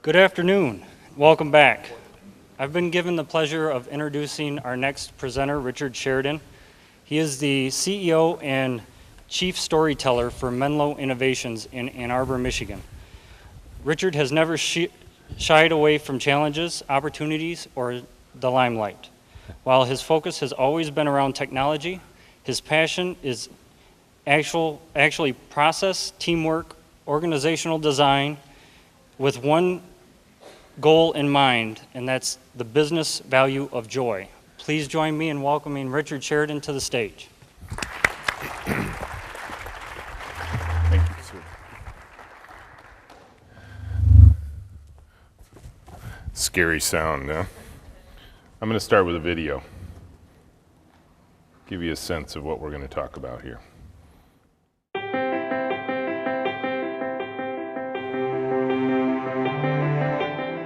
Good afternoon. Welcome back. I've been given the pleasure of introducing our next presenter, Richard Sheridan. He is the CEO and Chief Storyteller for Menlo Innovations in Ann Arbor, Michigan. Richard has never shied away from challenges, opportunities, or the limelight. While his focus has always been around technology, his passion is actually process, teamwork, organizational design, with one goal in mind, and that's the business value of joy. Please join me in welcoming Richard Sheridan to the stage. Thank you, sir. Scary sound, huh? I'm going to start with a video. Give you a sense of what we're going to talk about here.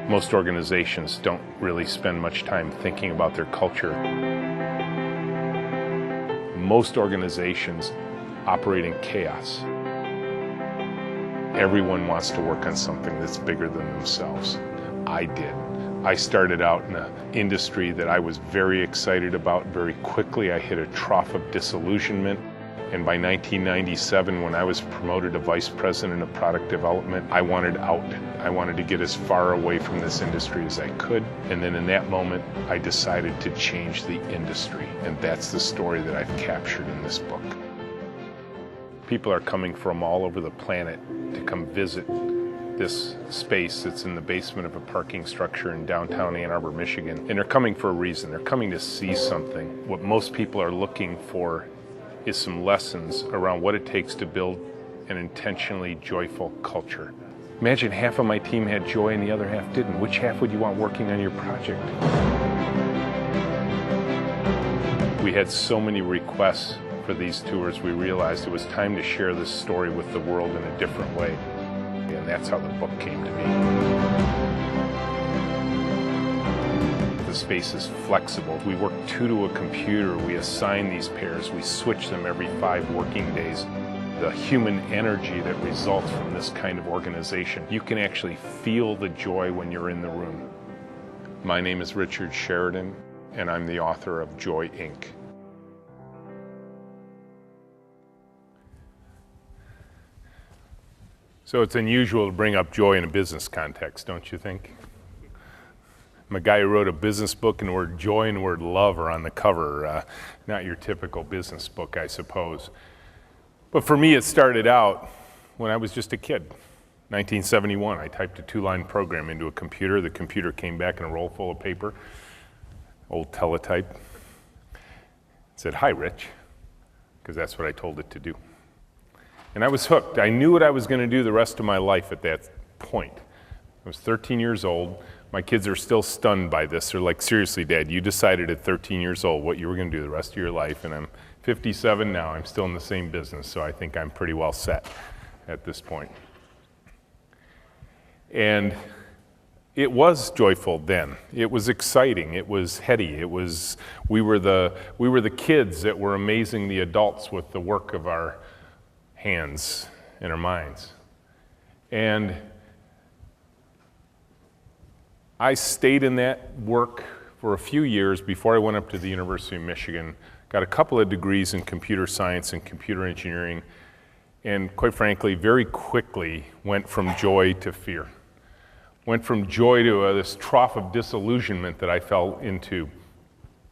Most organizations don't really spend much time thinking about their culture. Most organizations operate in chaos. Everyone wants to work on something that's bigger than themselves. I did. I started out in an industry that I was very excited about. Very quickly, I hit a trough of disillusionment. And by 1997, when I was promoted to Vice President of Product Development, I wanted out. I wanted to get as far away from this industry as I could. And then in that moment, I decided to change the industry. And that's the story that I've captured in this book. People are coming from all over the planet to come visit this space that's in the basement of a parking structure in downtown Ann Arbor, Michigan. And they're coming for a reason. They're coming to see something. What most people are looking for is some lessons around what it takes to build an intentionally joyful culture. Imagine half of my team had joy and the other half didn't. Which half would you want working on your project? We had so many requests for these tours, we realized it was time to share this story with the world in a different way. And that's how the book came to be. The space is flexible. We work two to a computer. We assign these pairs. We switch them every 5 working days. The human energy that results from this kind of organization, you can actually feel the joy when you're in the room. My name is Richard Sheridan, and I'm the author of Joy, Inc. So it's unusual to bring up joy in a business context, don't you think? I'm a guy who wrote a business book, and the word joy and the word love are on the cover. Not your typical business book, I suppose. But for me, it started out when I was just a kid. 1971, I typed a 2-line program into a computer. The computer came back in a roll full of paper, old teletype. It said, "Hi, Rich," because that's what I told it to do. And I was hooked. I knew what I was going to do the rest of my life at that point. I was 13 years old. My kids are still stunned by this. They're like, "Seriously, Dad, you decided at 13 years old what you were going to do the rest of your life," and I'm 57 now. I'm still in the same business, so I think I'm pretty well set at this point. And it was joyful then. It was exciting. It was heady. We were the kids that were amazing the adults with the work of our hands and our minds. And I stayed in that work for a few years before I went up to the University of Michigan, got a couple of degrees in computer science and computer engineering, and quite frankly, very quickly went from joy to fear. Went from joy to this trough of disillusionment that I fell into.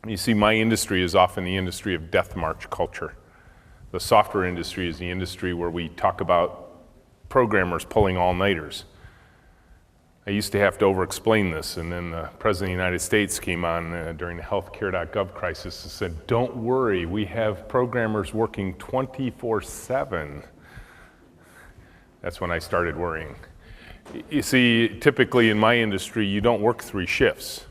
You see, my industry is often the industry of death march culture. The software industry is the industry where we talk about programmers pulling all-nighters. I used to have to over-explain this, and then the President of the United States came on during the healthcare.gov crisis and said, "Don't worry, we have programmers working 24/7. That's when I started worrying. You see, typically in my industry, you don't work 3 shifts.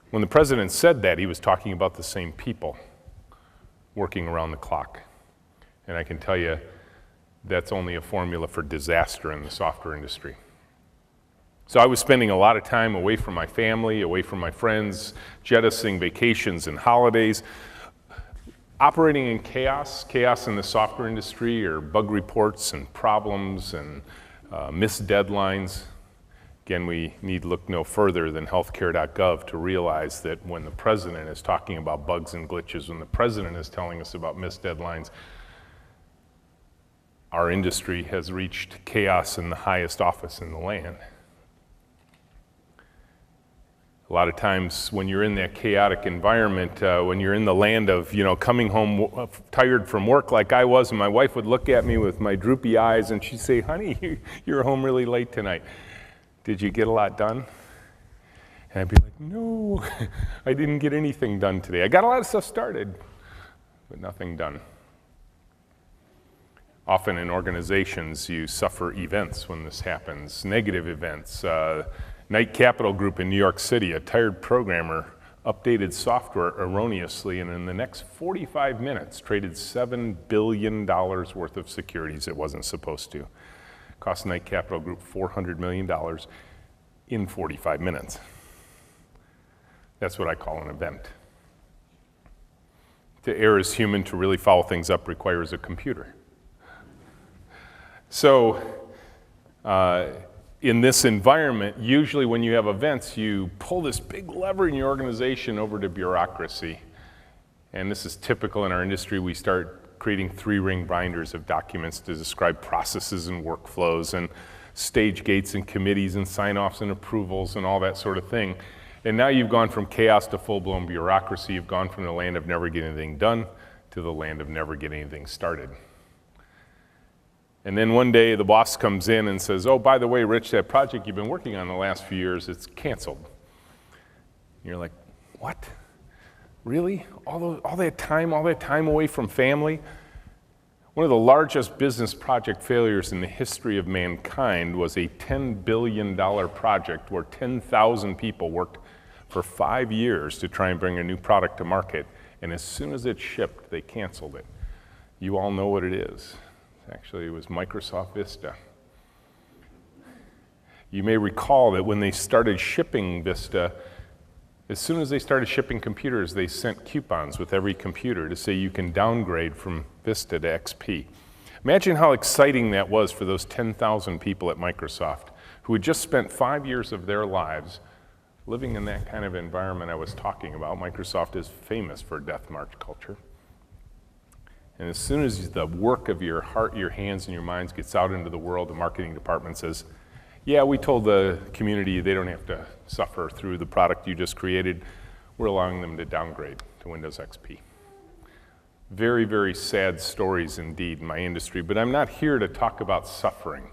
When the President said that, he was talking about the same people working around the clock. And I can tell you, that's only a formula for disaster in the software industry. So I was spending a lot of time away from my family, away from my friends, jettisoning vacations and holidays, operating in chaos. Chaos in the software industry are bug reports and problems and missed deadlines. Again, we need look no further than healthcare.gov to realize that when the president is talking about bugs and glitches, when the president is telling us about missed deadlines, our industry has reached chaos in the highest office in the land. A lot of times when you're in that chaotic environment, when you're in the land of, coming home tired from work like I was, and my wife would look at me with my droopy eyes and she'd say, honey, you're home really late tonight. Did you get a lot done? And I'd be like, no, I didn't get anything done today. I got a lot of stuff started, but nothing done. Often in organizations, you suffer events when this happens, negative events. Knight Capital Group in New York City, a tired programmer updated software erroneously and in the next 45 minutes traded $7 billion worth of securities it wasn't supposed to. Cost Knight Capital Group $400 million in 45 minutes. That's what I call an event. To err as human, to really follow things up requires a computer. So, in this environment, usually when you have events, you pull this big lever in your organization over to bureaucracy. And this is typical in our industry. We start creating 3-ring binders of documents to describe processes and workflows and stage gates and committees and sign-offs and approvals and all that sort of thing. And now you've gone from chaos to full-blown bureaucracy. You've gone from the land of never getting anything done to the land of never getting anything started. And then one day the boss comes in and says, oh, by the way, Rich, that project you've been working on the last few years, it's canceled. And you're like, what? Really? All that time away from family? One of the largest business project failures in the history of mankind was a $10 billion project where 10,000 people worked for 5 years to try and bring a new product to market. And as soon as it shipped, they canceled it. You all know what it is. Actually, it was Microsoft Vista. You may recall that when they started shipping Vista, as soon as they started shipping computers, they sent coupons with every computer to say you can downgrade from Vista to XP. Imagine how exciting that was for those 10,000 people at Microsoft who had just spent 5 years of their lives living in that kind of environment I was talking about. Microsoft is famous for death march culture. And as soon as the work of your heart, your hands, and your minds gets out into the world, the marketing department says, yeah, we told the community they don't have to suffer through the product you just created. We're allowing them to downgrade to Windows XP. Very, very sad stories indeed in my industry, but I'm not here to talk about suffering.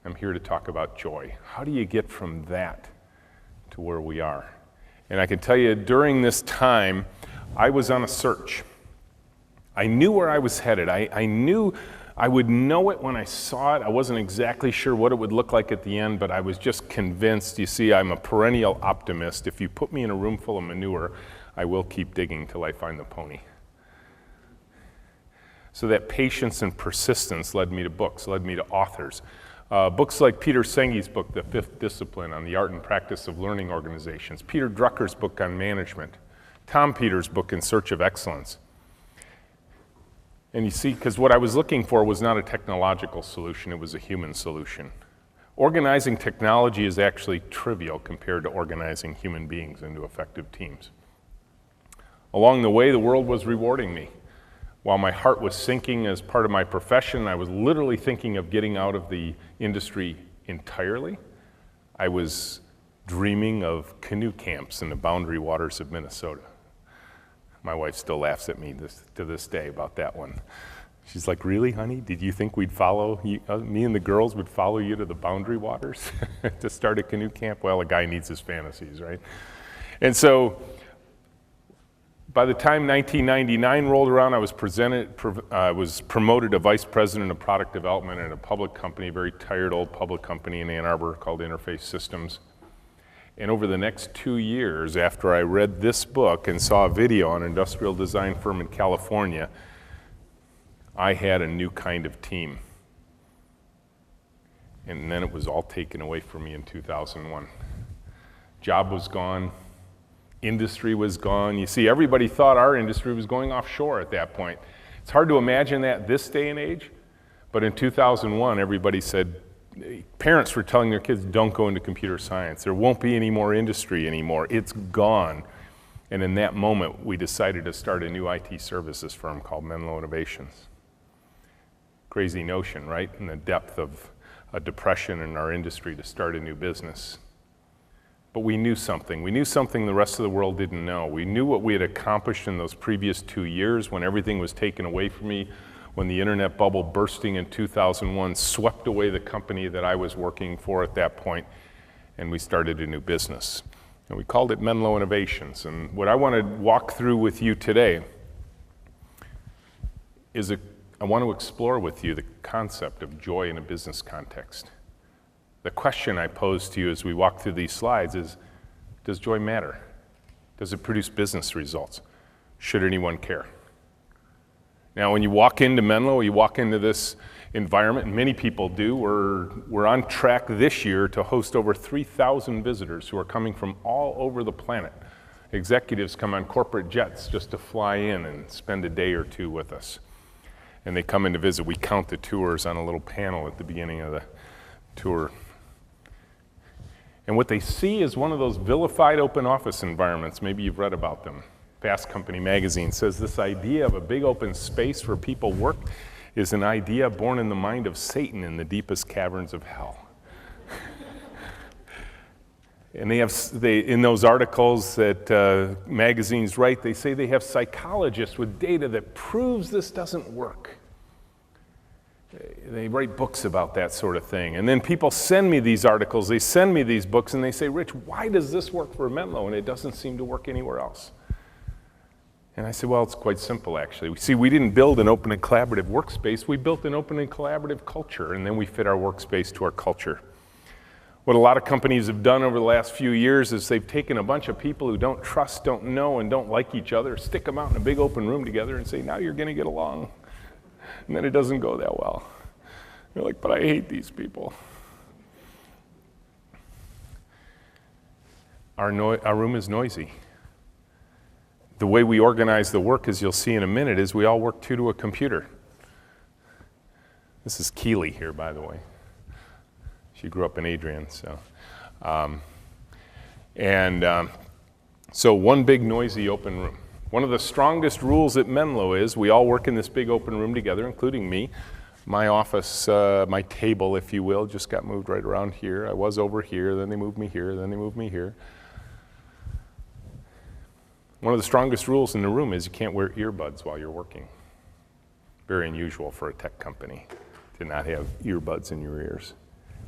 I'm here to talk about joy. How do you get from that to where we are? And I can tell you, during this time, I was on a search. I knew where I was headed. I knew I would know it when I saw it. I wasn't exactly sure what it would look like at the end, but I was just convinced. You see, I'm a perennial optimist. If you put me in a room full of manure, I will keep digging till I find the pony. So that patience and persistence led me to books, led me to authors. Books like Peter Senge's book, The Fifth Discipline, on the art and practice of learning organizations. Peter Drucker's book on management. Tom Peters' book, In Search of Excellence. And you see, because what I was looking for was not a technological solution, it was a human solution. Organizing technology is actually trivial compared to organizing human beings into effective teams. Along the way, the world was rewarding me. While my heart was sinking as part of my profession, I was literally thinking of getting out of the industry entirely. I was dreaming of canoe camps in the boundary waters of Minnesota. My wife still laughs at me to this day about that one. She's like, really, honey? Did you think we'd follow you, me and the girls would follow you to the boundary waters to start a canoe camp? Well, a guy needs his fantasies, right? And so by the time 1999 rolled around, I was promoted to vice president of product development at a public company, a very tired old public company in Ann Arbor called Interface Systems. And over the next 2 years, after I read this book and saw a video on an industrial design firm in California, I had a new kind of team. And then it was all taken away from me in 2001. Job was gone. Industry was gone. You see, everybody thought our industry was going offshore at that point. It's hard to imagine that this day and age, but in 2001, everybody said, parents were telling their kids, don't go into computer science. There won't be any more industry anymore. It's gone. And in that moment, we decided to start a new IT services firm called Menlo Innovations. Crazy notion, right? In the depth of a depression in our industry to start a new business. But we knew something. We knew something the rest of the world didn't know. We knew what we had accomplished in those previous 2 years when everything was taken away from me, when the internet bubble bursting in 2001 swept away the company that I was working for at that point, and we started a new business. And we called it Menlo Innovations. And what I want to walk through with you today is I want to explore with you the concept of joy in a business context. The question I pose to you as we walk through these slides is, does joy matter? Does it produce business results? Should anyone care? Now, when you walk into Menlo, you walk into this environment, and many people do, we're on track this year to host over 3,000 visitors who are coming from all over the planet. Executives come on corporate jets just to fly in and spend a day or two with us. And they come in to visit. We count the tours on a little panel at the beginning of the tour. And what they see is one of those vilified open office environments. Maybe you've read about them. Fast Company magazine says this idea of a big open space where people work is an idea born in the mind of Satan in the deepest caverns of hell. And in those articles that magazines write, they say they have psychologists with data that proves this doesn't work. They write books about that sort of thing. And then people send me these articles, they send me these books, and they say, Rich, why does this work for Menlo and it doesn't seem to work anywhere else? And I said, well, it's quite simple, actually. See, we didn't build an open and collaborative workspace. We built an open and collaborative culture, and then we fit our workspace to our culture. What a lot of companies have done over the last few years is they've taken a bunch of people who don't trust, don't know, and don't like each other, stick them out in a big open room together and say, now you're going to get along. And then it doesn't go that well. You're like, but I hate these people. Our room is noisy. The way we organize the work, as you'll see in a minute, is we all work to a computer. This is Keely here, by the way. She grew up in Adrian, so. So one big noisy open room. One of the strongest rules at Menlo is we all work in this big open room together, including me. My office, my table, if you will, just got moved right around here. I was over here, then they moved me here, then they moved me here. One of the strongest rules in the room is you can't wear earbuds while you're working. Very unusual for a tech company to not have earbuds in your ears.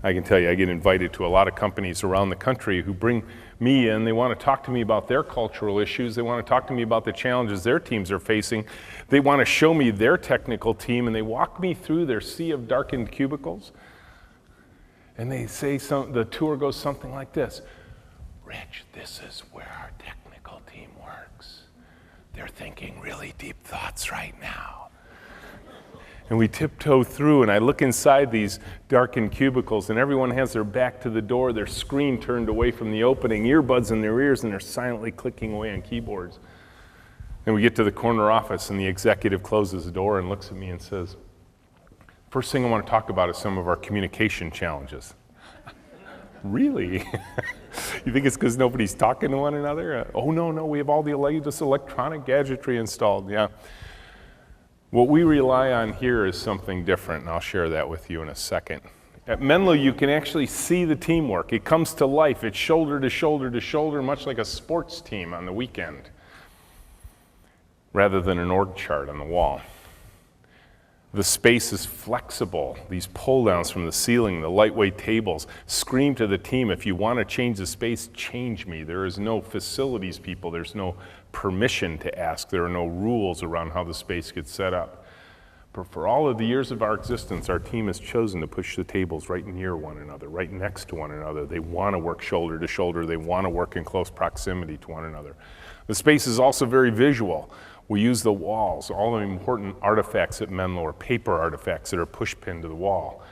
I can tell you, I get invited to a lot of companies around the country who bring me in. They want to talk to me about their cultural issues. They want to talk to me about the challenges their teams are facing. They want to show me their technical team, and they walk me through their sea of darkened cubicles. And they say, the tour goes something like this. Rich, this is where our technical team works. They're thinking really deep thoughts right now. And we tiptoe through, and I look inside these darkened cubicles, and everyone has their back to the door, their screen turned away from the opening, earbuds in their ears, and they're silently clicking away on keyboards. And we get to the corner office, and the executive closes the door and looks at me and says, first thing I want to talk about is some of our communication challenges. Really? You think it's because nobody's talking to one another? Oh, no, we have all this electronic gadgetry installed. Yeah. What we rely on here is something different, and I'll share that with you in a second. At Menlo, you can actually see the teamwork. It comes to life. It's shoulder to shoulder to shoulder, much like a sports team on the weekend, rather than an org chart on the wall. The space is flexible. These pull-downs from the ceiling, the lightweight tables, scream to the team, if you want to change the space, change me. There is no facilities people. There's no permission to ask. There are no rules around how the space gets set up. But for all of the years of our existence, our team has chosen to push the tables right near one another, right next to one another. They want to work shoulder to shoulder. They want to work in close proximity to one another. The space is also very visual. We use the walls. All the important artifacts at Menlo are paper artifacts that are push-pinned to the wall.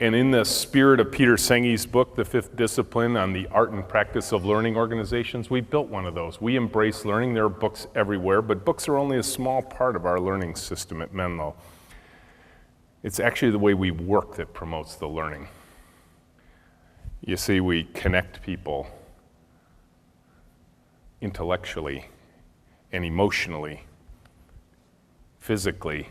And in the spirit of Peter Senge's book, The Fifth Discipline on the Art and Practice of Learning Organizations, we built one of those. We embrace learning. There are books everywhere, but books are only a small part of our learning system at Menlo. It's actually the way we work that promotes the learning. You see, we connect people intellectually and emotionally, physically.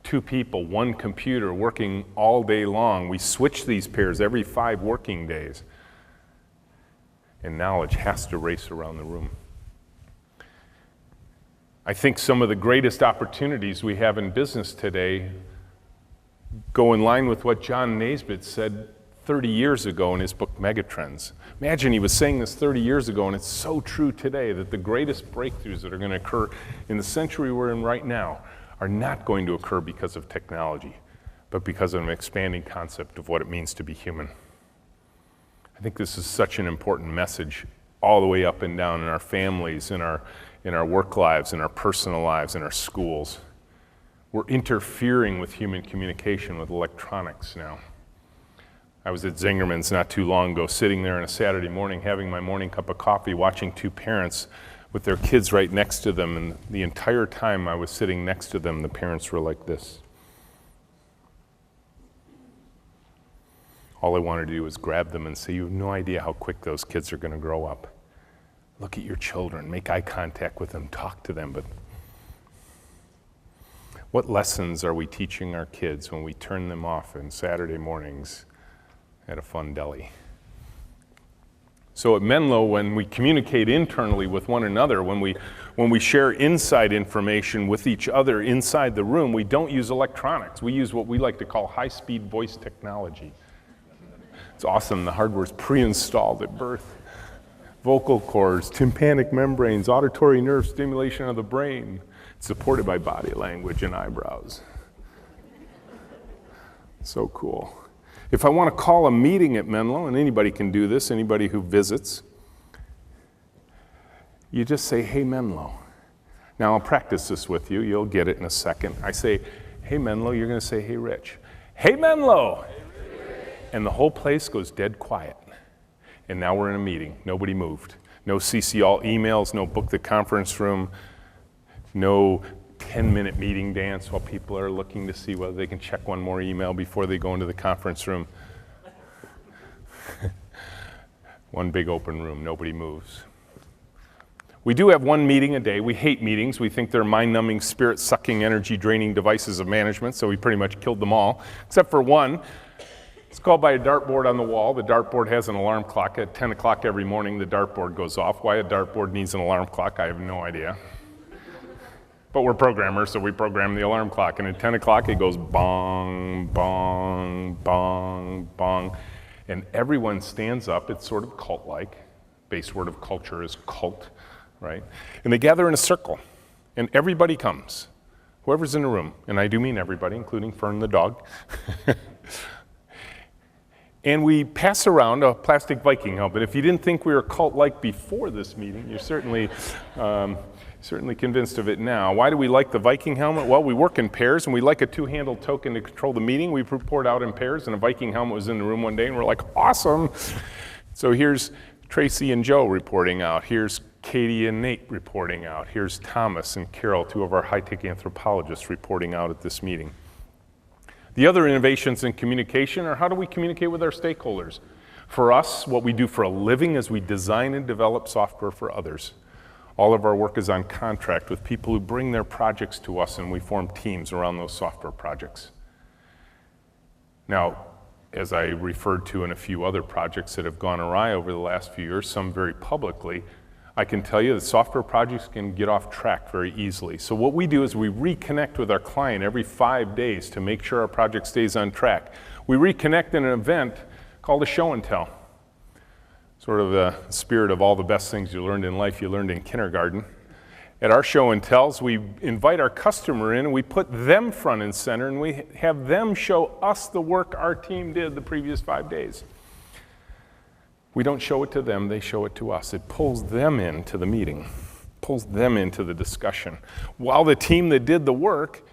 Two people, one computer working all day long. We switch these pairs every 5 working days. And knowledge has to race around the room. I think some of the greatest opportunities we have in business today go in line with what John Naisbitt said 30 years ago in his book Megatrends. Imagine he was saying this 30 years ago, and it's so true today that the greatest breakthroughs that are going to occur in the century we're in right now are not going to occur because of technology, but because of an expanding concept of what it means to be human. I think this is such an important message all the way up and down in our families, in our work lives, in our personal lives, in our schools. We're interfering with human communication with electronics now. I was at Zingerman's not too long ago, sitting there on a Saturday morning, having my morning cup of coffee, watching 2 parents with their kids right next to them, and the entire time I was sitting next to them, the parents were like this. All I wanted to do was grab them and say, you have no idea how quick those kids are going to grow up. Look at your children, make eye contact with them, talk to them. But what lessons are we teaching our kids when we turn them off on Saturday mornings at a fun deli? So at Menlo, when we communicate internally with one another, when we share inside information with each other inside the room, we don't use electronics. We use what we like to call high-speed voice technology. It's awesome. The hardware's pre-installed at birth. Vocal cords, tympanic membranes, auditory nerve stimulation of the brain, supported by body language and eyebrows. So cool. If I want to call a meeting at Menlo, and anybody can do this, anybody who visits, you just say, hey, Menlo. Now, I'll practice this with you. You'll get it in a second. I say, hey, Menlo. You're going to say, hey, Rich. Hey, Menlo. And the whole place goes dead quiet. And now we're in a meeting. Nobody moved. No CC all emails, no book the conference room, no 10-minute meeting dance while people are looking to see whether they can check one more email before they go into the conference room. One big open room, nobody moves. We do have one meeting a day. We hate meetings. We think they're mind-numbing, spirit-sucking, energy-draining devices of management, so we pretty much killed them all, except for one. It's called by a dartboard on the wall. The dartboard has an alarm clock. At 10 o'clock every morning, the dartboard goes off. Why a dartboard needs an alarm clock, I have no idea. But we're programmers, so we program the alarm clock. And at 10 o'clock, it goes bong, bong, bong, bong. And everyone stands up. It's sort of cult-like. Base word of culture is cult, right? And they gather in a circle. And everybody comes, whoever's in the room. And I do mean everybody, including Fern the dog. And we pass around a plastic Viking helmet. If you didn't think we were cult-like before this meeting, you're certainly convinced of it now. Why do we like the Viking helmet? Well, we work in pairs, and we like a 2-handled token to control the meeting. We report out in pairs, and a Viking helmet was in the room one day, and we're like, awesome. So here's Tracy and Joe reporting out. Here's Katie and Nate reporting out. Here's Thomas and Carol, 2 of our high-tech anthropologists reporting out at this meeting. The other innovations in communication are how do we communicate with our stakeholders? For us, what we do for a living is we design and develop software for others. All of our work is on contract with people who bring their projects to us, and we form teams around those software projects. Now, as I referred to in a few other projects that have gone awry over the last few years, some very publicly, I can tell you that software projects can get off track very easily. So what we do is we reconnect with our client every 5 days to make sure our project stays on track. We reconnect in an event called a show and tell. Sort of the spirit of all the best things you learned in life you learned in kindergarten. At our show and tells, we invite our customer in and we put them front and center and we have them show us the work our team did the previous 5 days. We don't show it to them, they show it to us. It pulls them into the meeting, pulls them into the discussion, while the team that did the work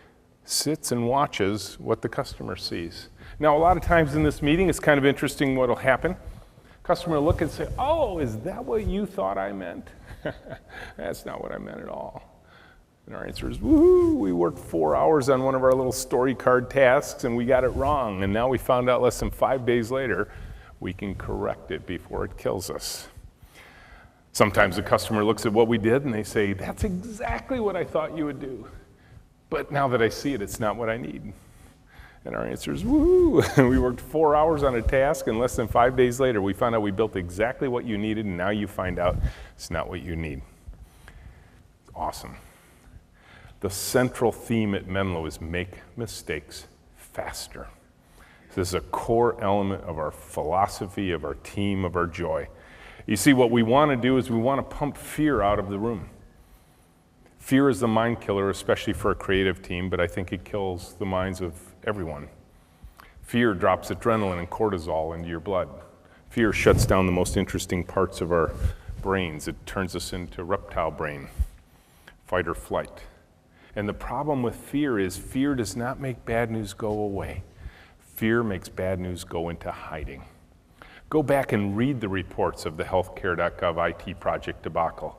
sits and watches what the customer sees. Now, a lot of times in this meeting, it's kind of interesting what will happen. Customer will look and say, oh, is that what you thought I meant? That's not what I meant at all. And our answer is, woohoo, we worked 4 hours on one of our little story card tasks and we got it wrong. And now we found out less than 5 days later, we can correct it before it kills us. Sometimes the customer looks at what we did and they say, that's exactly what I thought you would do. But now that I see it, it's not what I need. And our answer is, woo! We worked 4 hours on a task and less than 5 days later, we found out we built exactly what you needed and now you find out it's not what you need. Awesome. The central theme at Menlo is make mistakes faster. This is a core element of our philosophy, of our team, of our joy. You see, what we want to do is we want to pump fear out of the room. Fear is the mind killer, especially for a creative team, but I think it kills the minds of everyone. Fear drops adrenaline and cortisol into your blood. Fear shuts down the most interesting parts of our brains. It turns us into reptile brain, fight or flight. And the problem with fear is fear does not make bad news go away. Fear makes bad news go into hiding. Go back and read the reports of the healthcare.gov IT project debacle.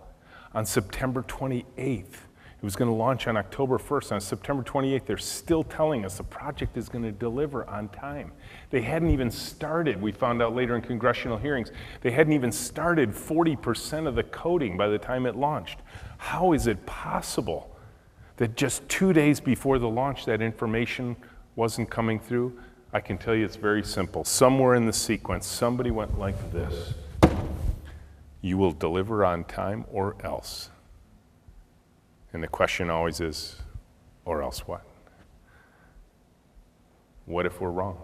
On September 28th, it was going to launch on October 1st. On September 28th, they're still telling us the project is going to deliver on time. They hadn't even started, we found out later in congressional hearings, they hadn't even started 40% of the coding by the time it launched. How is it possible that just 2 days before the launch that information wasn't coming through? I can tell you it's very simple. Somewhere in the sequence, somebody went like this. You will deliver on time or else. And the question always is, or else what? What if we're wrong?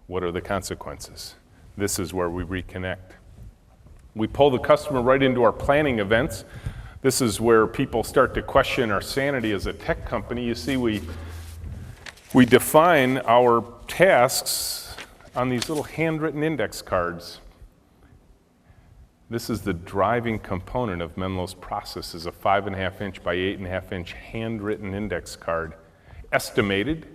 What are the consequences? This is where we reconnect. We pull the customer right into our planning events. This is where people start to question our sanity as a tech company. You see, we define our tasks on these little handwritten index cards. This is the driving component of Menlo's process, is a 5.5 inch by 8.5 inch handwritten index card, estimated,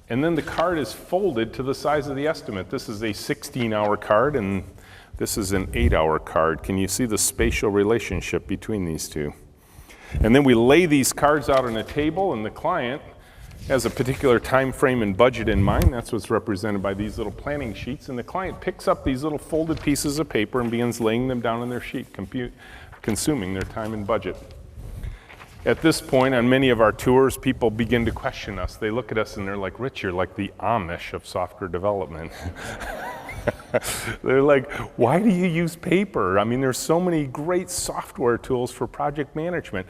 and then the card is folded to the size of the estimate. This is a 16-hour card and this is an 8-hour card. Can you see the spatial relationship between these two? And then we lay these cards out on a table and the client has a particular time frame and budget in mind. That's what's represented by these little planning sheets. And the client picks up these little folded pieces of paper and begins laying them down on their sheet, consuming their time and budget. At this point, on many of our tours, people begin to question us. They look at us and they're like, Rich, you're like the Amish of software development. They're like, why do you use paper? I mean, there's so many great software tools for project management.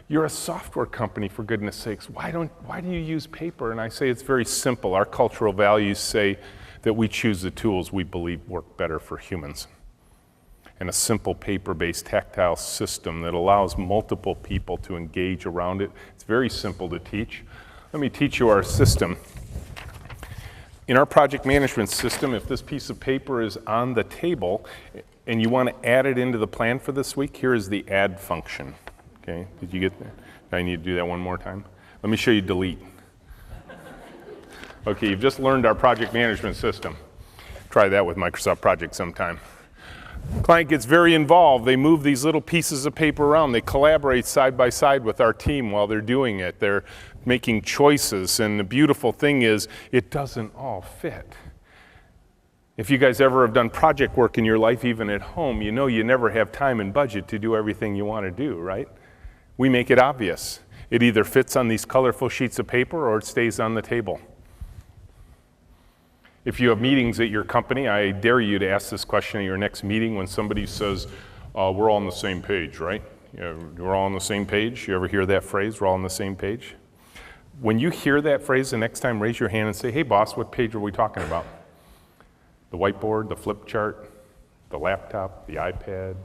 You're a software company, for goodness sakes. Why do you use paper? And I say it's very simple. Our cultural values say that we choose the tools we believe work better for humans. And a simple paper-based tactile system that allows multiple people to engage around it. It's very simple to teach. Let me teach you our system. In our project management system, if this piece of paper is on the table and you want to add it into the plan for this week, here is the add function. Okay, did you get that? I need to do that one more time. Let me show you delete. Okay, you've just learned our project management system. Try that with Microsoft Project sometime. Client gets very involved. They move these little pieces of paper around. They collaborate side by side with our team while they're doing it. They're making choices, and the beautiful thing is it doesn't all fit. If you guys ever have done project work in your life, even at home, you know you never have time and budget to do everything you want to do, right? We make it obvious. It either fits on these colorful sheets of paper or it stays on the table. If you have meetings at your company, I dare you to ask this question at your next meeting when somebody says, we're all on the same page, right? We're all on the same page. You ever hear that phrase, we're all on the same page? When you hear that phrase, the next time raise your hand and say, hey boss, what page are we talking about? The whiteboard, the flip chart, the laptop, the iPad,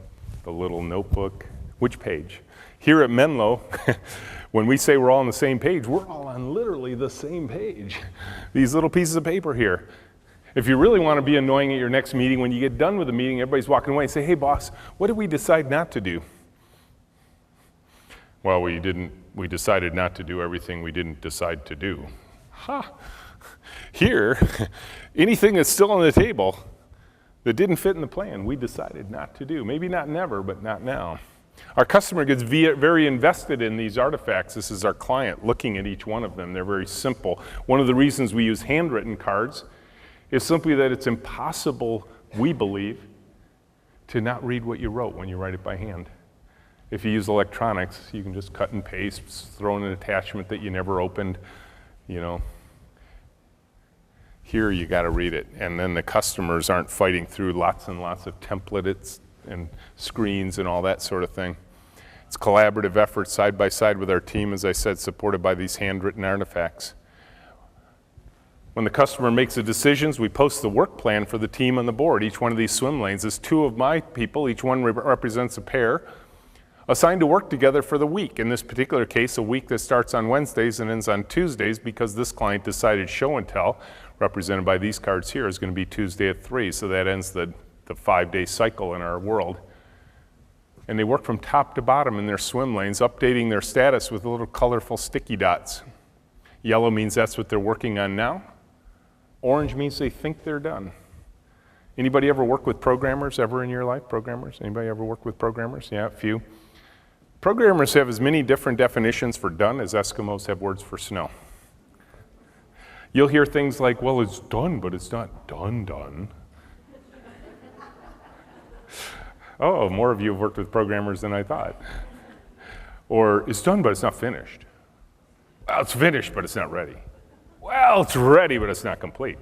the little notebook, which page? Here at Menlo, when we say we're all on the same page, we're all on literally the same page. These little pieces of paper here. If you really want to be annoying at your next meeting, when you get done with the meeting, everybody's walking away and say, hey boss, what did we decide not to do? Well, we decided not to do everything we didn't decide to do. Ha! Here, anything that's still on the table that didn't fit in the plan, we decided not to do. Maybe not never, but not now. Our customer gets very invested in these artifacts. This is our client looking at each one of them. They're very simple. One of the reasons we use handwritten cards is simply that it's impossible, we believe, to not read what you wrote when you write it by hand. If you use electronics, you can just cut and paste, throw in an attachment that you never opened, you know. Here you got to read it, and then the customers aren't fighting through lots and lots of templates and screens and all that sort of thing. It's collaborative effort side by side with our team, as I said, supported by these handwritten artifacts. When the customer makes the decisions, we post the work plan for the team on the board. Each one of these swim lanes is 2 of my people. Each one represents a pair assigned to work together for the week. In this particular case, a week that starts on Wednesdays and ends on Tuesdays, because this client decided show and tell, represented by these cards here, is going to be Tuesday at 3, so that ends the 5-day cycle in our world. And they work from top to bottom in their swim lanes, updating their status with little colorful sticky dots. Yellow means that's what they're working on now. Orange means they think they're done. Anybody ever work with programmers ever in your life? Programmers? Anybody ever work with programmers? Yeah, a few. Programmers have as many different definitions for done as Eskimos have words for snow. You'll hear things like, well, it's done, but it's not done. Oh, more of you have worked with programmers than I thought. Or, it's done, but it's not finished. Well, it's finished, but it's not ready. Well, it's ready, but it's not complete.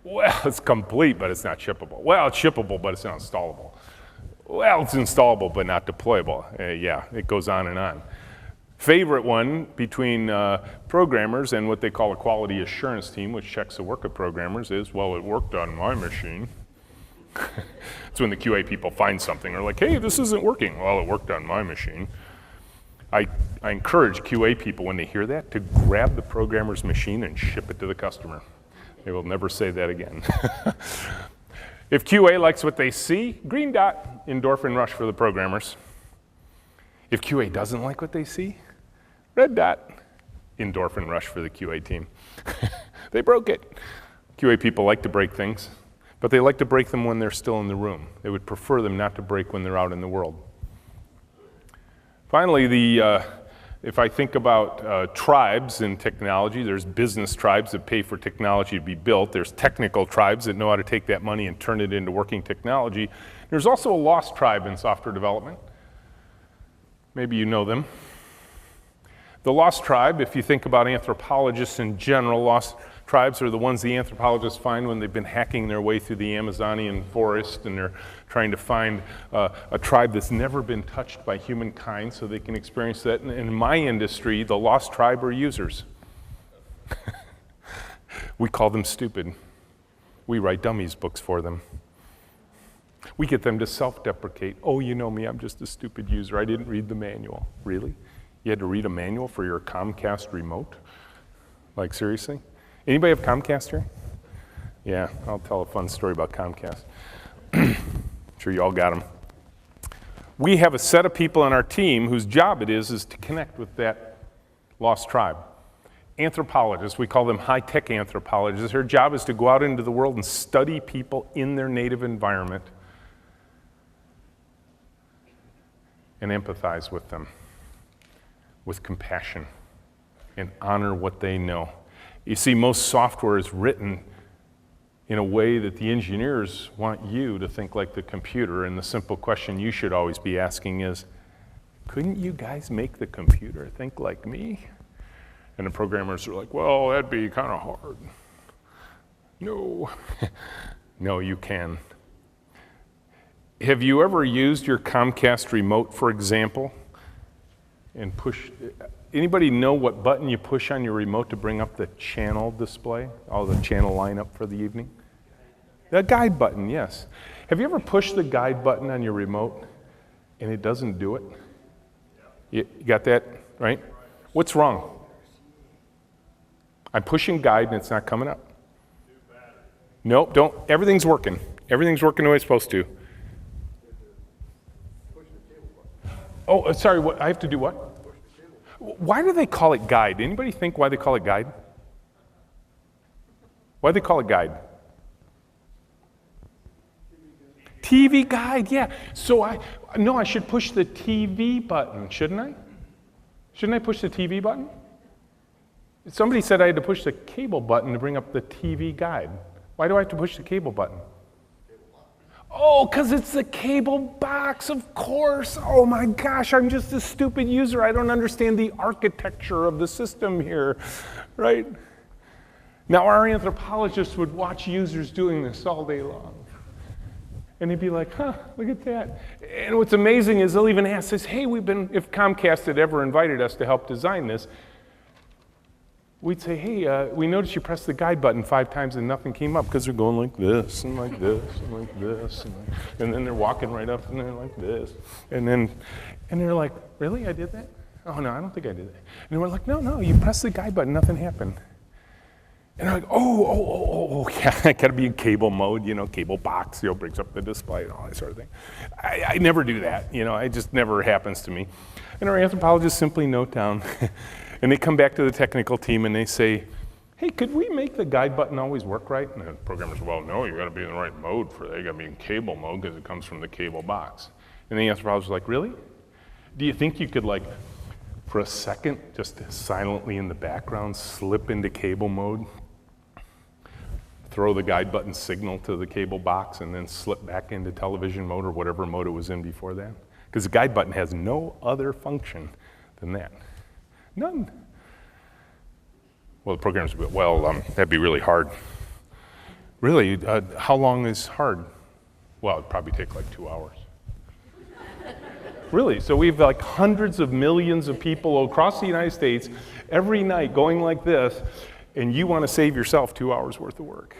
Well, it's complete, but it's not shippable. Well, it's shippable, but it's not installable. Well, it's installable, but not deployable. Yeah, it goes on and on. Favorite one between programmers and what they call a quality assurance team, which checks the work of programmers, is, well, it worked on my machine. It's when the QA people find something. They're like, hey, this isn't working. Well, it worked on my machine. I encourage QA people, when they hear that, to grab the programmer's machine and ship it to the customer. They will never say that again. If QA likes what they see, green dot, endorphin rush for the programmers. If QA doesn't like what they see, red dot, endorphin rush for the QA team. They broke it. QA people like to break things, but they like to break them when they're still in the room. They would prefer them not to break when they're out in the world. Finally, if I think about tribes in technology, there's business tribes that pay for technology to be built. There's technical tribes that know how to take that money and turn it into working technology. There's also a lost tribe in software development. Maybe you know them. The lost tribe, if you think about anthropologists in general, lost tribes are the ones the anthropologists find when they've been hacking their way through the Amazonian forest and they're trying to find a tribe that's never been touched by humankind so they can experience that. And in my industry, the lost tribe are users. We call them stupid. We write dummies books for them. We get them to self-deprecate. Oh, you know me, I'm just a stupid user. I didn't read the manual. Really? You had to read a manual for your Comcast remote? Like, seriously? Anybody have Comcast here? Yeah, I'll tell a fun story about Comcast. I'm sure you all got them. We have a set of people on our team whose job it is to connect with that lost tribe. Anthropologists, we call them high-tech anthropologists. Their job is to go out into the world and study people in their native environment and empathize with them with compassion and honor what they know. You see, most software is written in a way that the engineers want you to think like the computer, and the simple question you should always be asking is, couldn't you guys make the computer think like me? And the programmers are like, well, that'd be kind of hard. No. No, you can. Have you ever used your Comcast remote, for example, and push? Anybody know what button you push on your remote to bring up the channel display, all the channel lineup for the evening? The guide button, yes. Have you ever pushed the guide button on your remote and it doesn't do it? You got that, right? What's wrong? I'm pushing guide and it's not coming up. Nope, don't. Everything's working. Everything's working the way it's supposed to. Oh, sorry, what, I have to do what? Why do they call it guide? Anybody think why they call it guide? Why do they call it guide? TV guide, yeah. So I should push the TV button, shouldn't I? Shouldn't I push the TV button? Somebody said I had to push the cable button to bring up the TV guide. Why do I have to push the cable button? Oh, because it's the cable box, of course. Oh my gosh, I'm just a stupid user. I don't understand the architecture of the system here, right? Now, our anthropologists would watch users doing this all day long. And they'd be like, huh, look at that. And what's amazing is they'll even ask us, hey, if Comcast had ever invited us to help design this, we'd say, hey, we noticed you pressed the guide button 5 times and nothing came up, because they're going like this and like this and like this. And then they're walking right up and they're like this. And they're like, really, I did that? Oh, no, I don't think I did that. And we're like, no, you pressed the guide button, nothing happened. And they're like, oh, yeah, I gotta be in cable mode, cable box, brings up the display and all that sort of thing. I never do that, it just never happens to me. And our anthropologists simply note down, and they come back to the technical team and they say, hey, could we make the guide button always work right? And the programmers, well, no, you gotta be in the right mode for that. You gotta be in cable mode because it comes from the cable box. And the anthropologist was like, really? Do you think you could, for a second, just silently in the background, slip into cable mode, throw the guide button signal to the cable box, and then slip back into television mode or whatever mode it was in before that? Because the guide button has no other function than that. None. Well, the programmers would be, that'd be really hard. Really? How long is hard? Well, it'd probably take 2 hours. Really? So we've hundreds of millions of people across the United States every night going like this, and you want to save yourself 2 hours worth of work.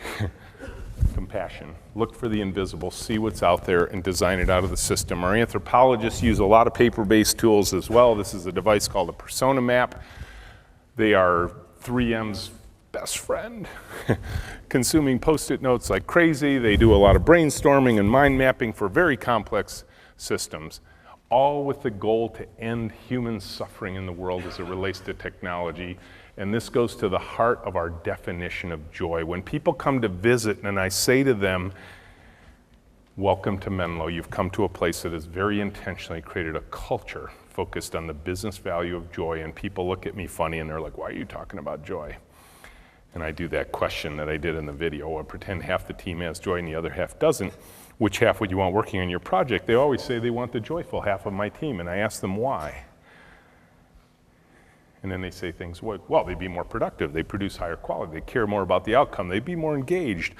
Compassion. Look for the invisible, see what's out there, and design it out of the system. Our anthropologists use a lot of paper-based tools as well. This is a device called a persona map. They are 3M's best friend, consuming Post-it notes like crazy. They do a lot of brainstorming and mind mapping for very complex systems, all with the goal to end human suffering in the world as it relates to technology. And this goes to the heart of our definition of joy. When people come to visit and I say to them, welcome to Menlo, you've come to a place that has very intentionally created a culture focused on the business value of joy, and people look at me funny and they're like, why are you talking about joy? And I do that question that I did in the video. I pretend half the team has joy and the other half doesn't. Which half would you want working on your project? They always say they want the joyful half of my team, and I ask them why. And then they say things, well, they'd be more productive, they produce higher quality, they care more about the outcome, they'd be more engaged.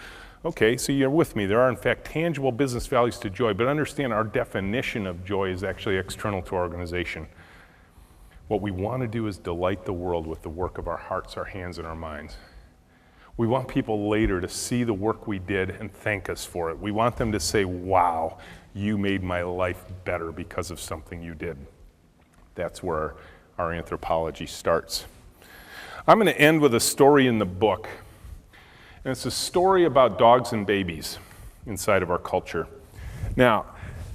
Okay, so you're with me. There are, in fact, tangible business values to joy, but understand our definition of joy is actually external to our organization. What we want to do is delight the world with the work of our hearts, our hands, and our minds. We want people later to see the work we did and thank us for it. We want them to say, wow, you made my life better because of something you did. That's where our anthropology starts. I'm going to end with a story in the book. And it's a story about dogs and babies inside of our culture. Now,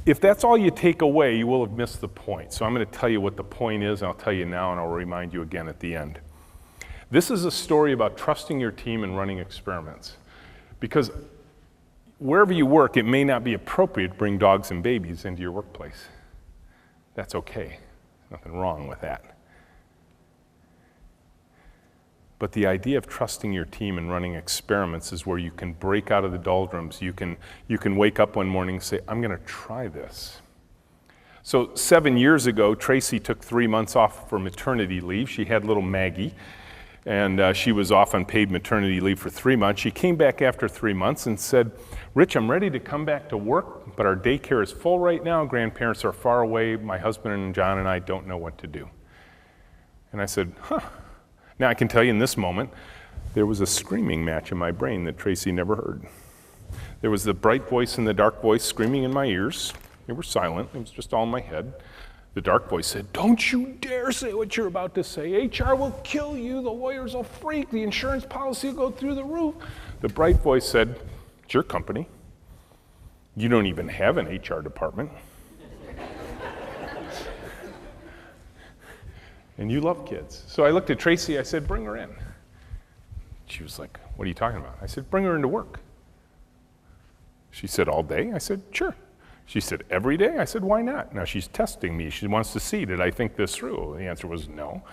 if that's all you take away, you will have missed the point. So I'm going to tell you what the point is, and I'll tell you now, and I'll remind you again at the end. This is a story about trusting your team and running experiments. Because wherever you work, it may not be appropriate to bring dogs and babies into your workplace. That's okay. Nothing wrong with that. But the idea of trusting your team and running experiments is where you can break out of the doldrums. You can wake up one morning and say, I'm going to try this. So 7 years ago, Tracy took 3 months off for maternity leave. She had little Maggie, and she was off on paid maternity leave for 3 months. She came back after 3 months and said, Rich, I'm ready to come back to work, but our daycare is full right now. Grandparents are far away. My husband and John and I don't know what to do. And I said, Now I can tell you in this moment, there was a screaming match in my brain that Tracy never heard. There was the bright voice and the dark voice screaming in my ears. They were silent. It was just all in my head. The dark voice said, don't you dare say what you're about to say. HR will kill you. The lawyers will freak. The insurance policy will go through the roof. The bright voice said, it's your company. You don't even have an HR department. And you love kids. So I looked at Tracy, I said, bring her in. She was like, what are you talking about? I said, bring her into work. She said, all day? I said, sure. She said, every day? I said, why not? Now she's testing me. She wants to see, did I think this through? The answer was no.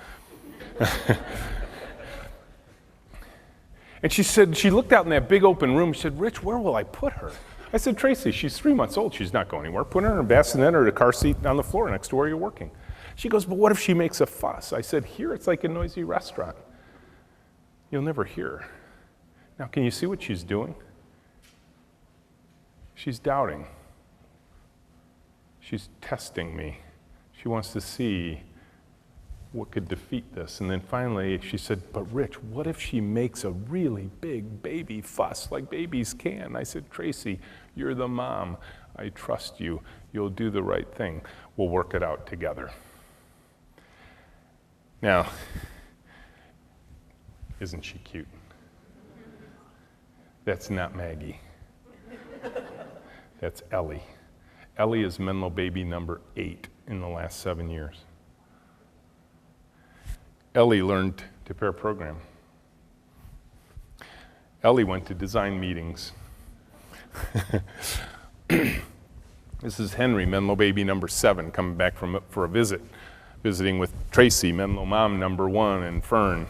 And she said, she looked out in that big open room. She said, Rich, where will I put her? I said, Tracy, she's 3 months old. She's not going anywhere. Put her in a bassinet or a car seat on the floor next to where you're working. She goes, but what if she makes a fuss? I said, here it's like a noisy restaurant. You'll never hear her. Now, can you see what she's doing? She's doubting. She's testing me. She wants to see what could defeat this. And then finally she said, but Rich, what if she makes a really big baby fuss like babies can? I said, Tracy, you're the mom. I trust you. You'll do the right thing. We'll work it out together. Now, isn't she cute? That's not Maggie. That's Ellie. Ellie is Menlo baby number 8 in the last 7 years. Ellie learned to pair program. Ellie went to design meetings. This is Henry, Menlo baby number 7, coming back for a visit, visiting with Tracy, Menlo mom number 1, and Fern,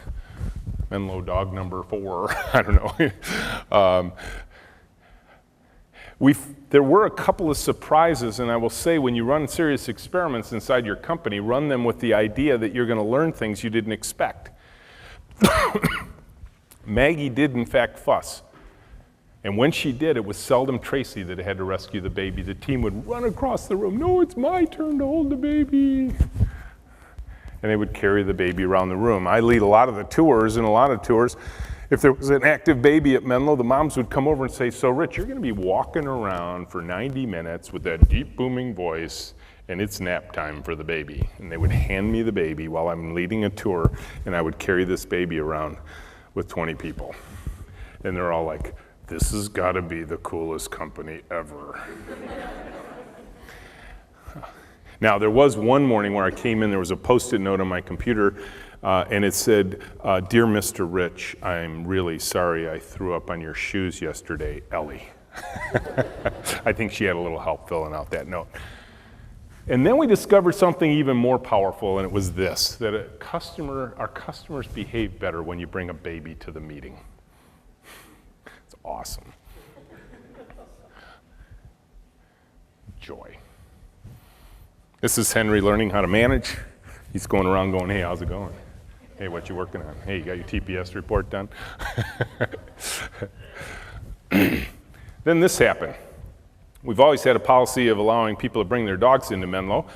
Menlo dog number 4. I don't know. There were a couple of surprises, and I will say when you run serious experiments inside your company, run them with the idea that you're going to learn things you didn't expect. Maggie did in fact fuss. And when she did, it was seldom Tracy that had to rescue the baby. The team would run across the room, no, it's my turn to hold the baby. And they would carry the baby around the room. I lead a lot of the tours, and a lot of tours, if there was an active baby at Menlo, the moms would come over and say, so Rich, you're going to be walking around for 90 minutes with that deep booming voice, and it's nap time for the baby. And they would hand me the baby while I'm leading a tour, and I would carry this baby around with 20 people. And they're all like, this has got to be the coolest company ever. Now, there was one morning where I came in, there was a Post-it note on my computer, and it said, Dear Mr. Rich, I'm really sorry I threw up on your shoes yesterday, Ellie. I think she had a little help filling out that note. And then we discovered something even more powerful, and it was this, that our customers behave better when you bring a baby to the meeting. It's awesome. Joy. This is Henry learning how to manage. He's going around going, hey, how's it going? Hey, what you working on? Hey, you got your TPS report done? Then this happened. We've always had a policy of allowing people to bring their dogs into Menlo.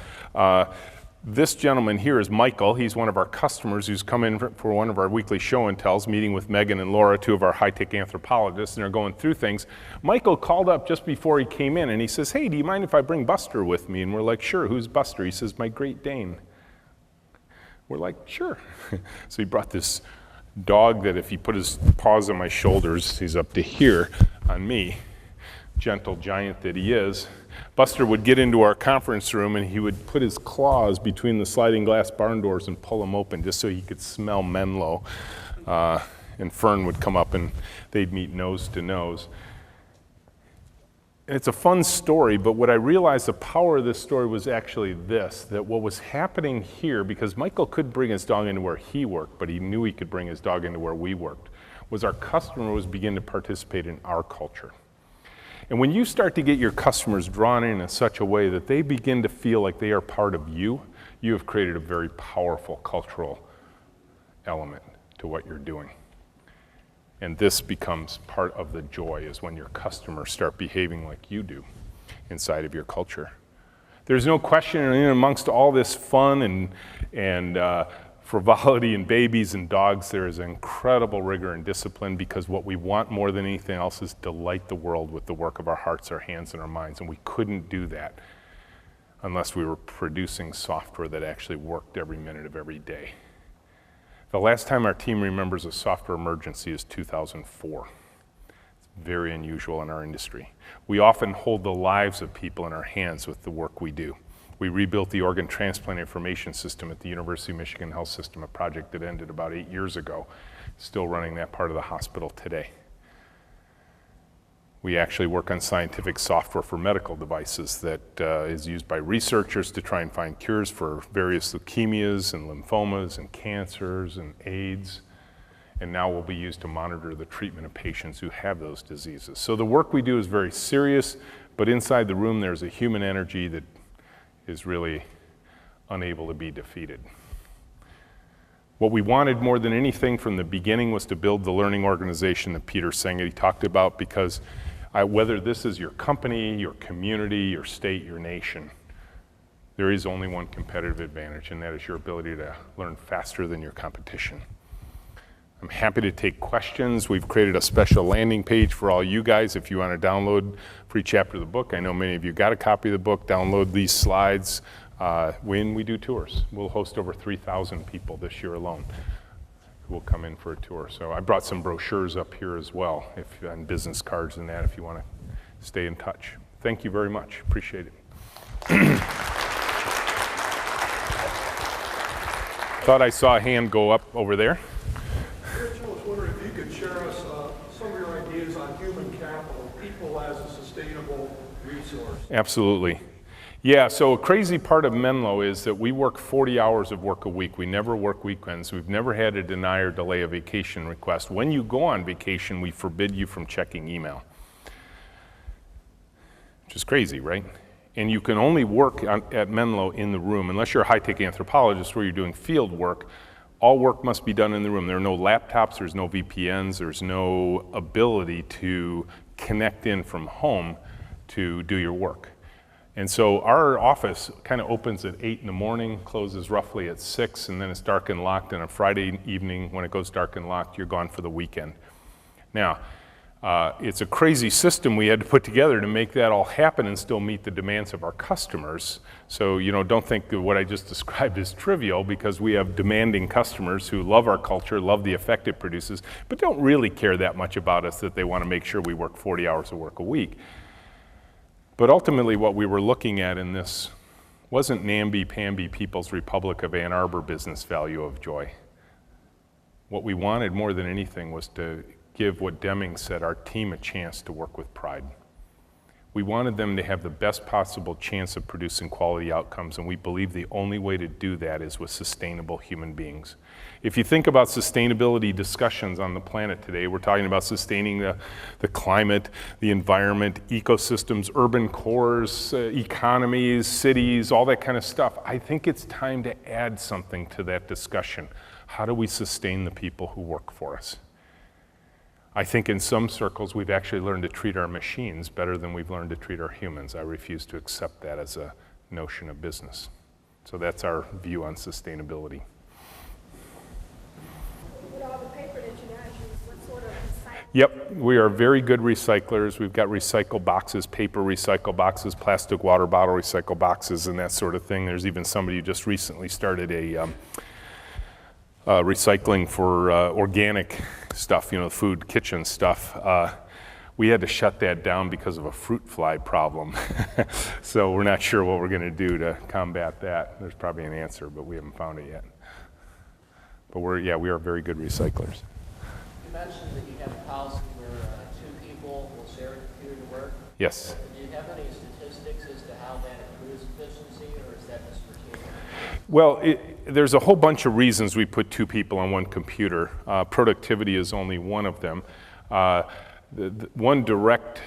This gentleman here is Michael. He's one of our customers who's come in for one of our weekly show and tells, meeting with Megan and Laura, 2 of our high-tech anthropologists, and they're going through things. Michael called up just before he came in, and he says, hey, do you mind if I bring Buster with me? And we're like, sure, who's Buster? He says, my Great Dane. We're like, sure. So he brought this dog that if he put his paws on my shoulders, he's up to here on me, gentle giant that he is. Buster would get into our conference room and he would put his claws between the sliding glass barn doors and pull them open just so he could smell Menlo. And Fern would come up and they'd meet nose to nose. And it's a fun story, but what I realized the power of this story was actually this, that what was happening here, because Michael could bring his dog into where he worked, but he knew he could bring his dog into where we worked, was our customer was beginning to participate in our culture. And when you start to get your customers drawn in such a way that they begin to feel like they are part of you, you have created a very powerful cultural element to what you're doing. And this becomes part of the joy, is when your customers start behaving like you do inside of your culture. There's no question, amongst all this fun and frivolity and babies and dogs, there is incredible rigor and discipline, because what we want more than anything else is delight the world with the work of our hearts, our hands, and our minds. And we couldn't do that unless we were producing software that actually worked every minute of every day. The last time our team remembers a software emergency is 2004. It's very unusual in our industry. We often hold the lives of people in our hands with the work we do. We rebuilt the organ transplant information system at the University of Michigan Health System, a project that ended about 8 years ago, still running that part of the hospital today. We actually work on scientific software for medical devices that is used by researchers to try and find cures for various leukemias and lymphomas and cancers and AIDS, and now will be used to monitor the treatment of patients who have those diseases. So the work we do is very serious, but inside the room there's a human energy that is really unable to be defeated. What we wanted more than anything from the beginning was to build the learning organization that Peter Sengedi talked about, because whether this is your company, your community, your state, your nation, there is only one competitive advantage, and that is your ability to learn faster than your competition. I'm happy to take questions. We've created a special landing page for all you guys if you want to download a free chapter of the book. I know many of you got a copy of the book. Download these slides when we do tours. We'll host over 3,000 people this year alone who will come in for a tour. So I brought some brochures up here as well, and business cards and that, if you want to stay in touch. Thank you very much. Appreciate it. Thought I saw a hand go up over there. Rich, I was wondering if you could share us some of your ideas on human capital, people as a sustainable resource. Absolutely. Yeah, so a crazy part of Menlo is that we work 40 hours of work a week. We never work weekends. We've never had to deny or delay a vacation request. When you go on vacation, we forbid you from checking email, which is crazy, right? And you can only work at Menlo in the room, unless you're a high-tech anthropologist where you're doing field work. All work must be done in the room. There are no laptops, there's no VPNs, there's no ability to connect in from home to do your work. And so our office kind of opens at 8 in the morning, closes roughly at 6, and then it's dark and locked. And on Friday evening, when it goes dark and locked, you're gone for the weekend. Now, it's a crazy system we had to put together to make that all happen and still meet the demands of our customers. So, don't think that what I just described is trivial, because we have demanding customers who love our culture, love the effect it produces, but don't really care that much about us that they want to make sure we work 40 hours of work a week. But ultimately what we were looking at in this wasn't namby-pamby People's Republic of Ann Arbor business value of joy. What we wanted more than anything was to give what Deming said, our team, a chance to work with pride. We wanted them to have the best possible chance of producing quality outcomes, and we believe the only way to do that is with sustainable human beings. If you think about sustainability discussions on the planet today, we're talking about sustaining the climate, the environment, ecosystems, urban cores, economies, cities, all that kind of stuff. I think it's time to add something to that discussion. How do we sustain the people who work for us? I think in some circles we've actually learned to treat our machines better than we've learned to treat our humans. I refuse to accept that as a notion of business. So that's our view on sustainability. With all the paper that you guys use, what sort of recycling? Yep, we are very good recyclers. We've got recycle boxes, paper recycle boxes, plastic water bottle recycle boxes, and that sort of thing. There's even somebody who just recently started a recycling for organic stuff, food, kitchen stuff. We had to shut that down because of a fruit fly problem. So we're not sure what we're going to do to combat that. There's probably an answer, but we haven't found it yet. But we are very good recyclers. You mentioned that you have a policy where 2 people will share a computer to work. Yes. Do you have any statistics as to how that improves efficiency, or is that just routine? Well, there's a whole bunch of reasons we put 2 people on one computer. Productivity is only one of them. The one direct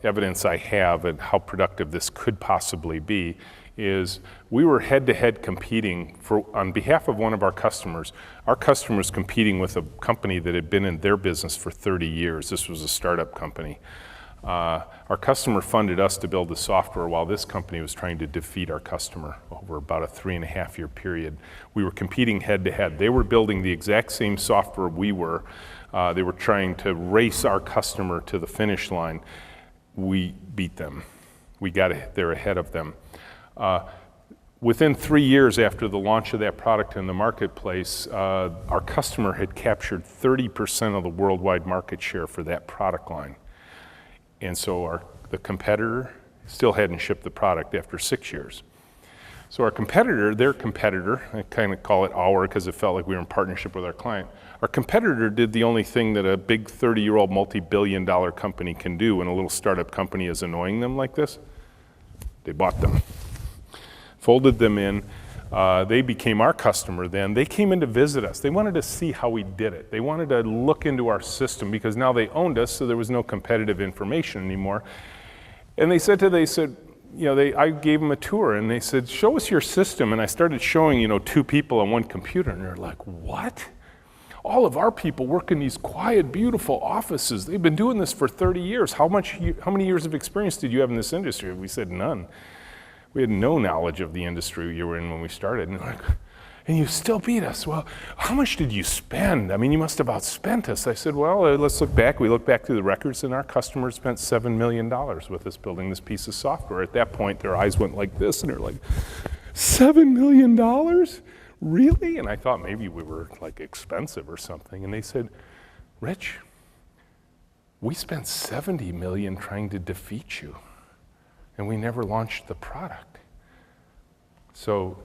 evidence I have of how productive this could possibly be is we were head-to-head competing on behalf of one of our customers. Our customer's competing with a company that had been in their business for 30 years. This was a startup company. Our customer funded us to build the software while this company was trying to defeat our customer over about a 3.5-year period. We were competing head-to-head. They were building the exact same software we were. They were trying to race our customer to the finish line. We beat them. We got there ahead of them. Within 3 years after the launch of that product in the marketplace, our customer had captured 30% of the worldwide market share for that product line. And so the competitor still hadn't shipped the product after 6 years. So our competitor, their competitor, I kind of call it our because it felt like we were in partnership with our client. Our competitor did the only thing that a big 30-year-old multi-billion-dollar company can do when a little startup company is annoying them like this. They bought them, folded them in. They became our customer then. They came in to visit us. They wanted to see how we did it. They wanted to look into our system because now they owned us, so there was no competitive information anymore. And they said, I gave them a tour, and they said, show us your system. And I started showing, 2 people on one computer, and they're like, what? All of our people work in these quiet, beautiful offices. They've been doing this for 30 years. How many years of experience did you have in this industry? We said, none. We had no knowledge of the industry you were in when we started. And they're like, and you still beat us. Well, how much did you spend? I mean, you must have outspent us. I said, well, let's look back. We looked back through the records, and our customers spent $7 million with us building this piece of software. At that point, their eyes went like this, and they're like, $7 million? Really? And I thought maybe we were like expensive or something. And they said, Rich, we spent $70 million trying to defeat you, and we never launched the product. So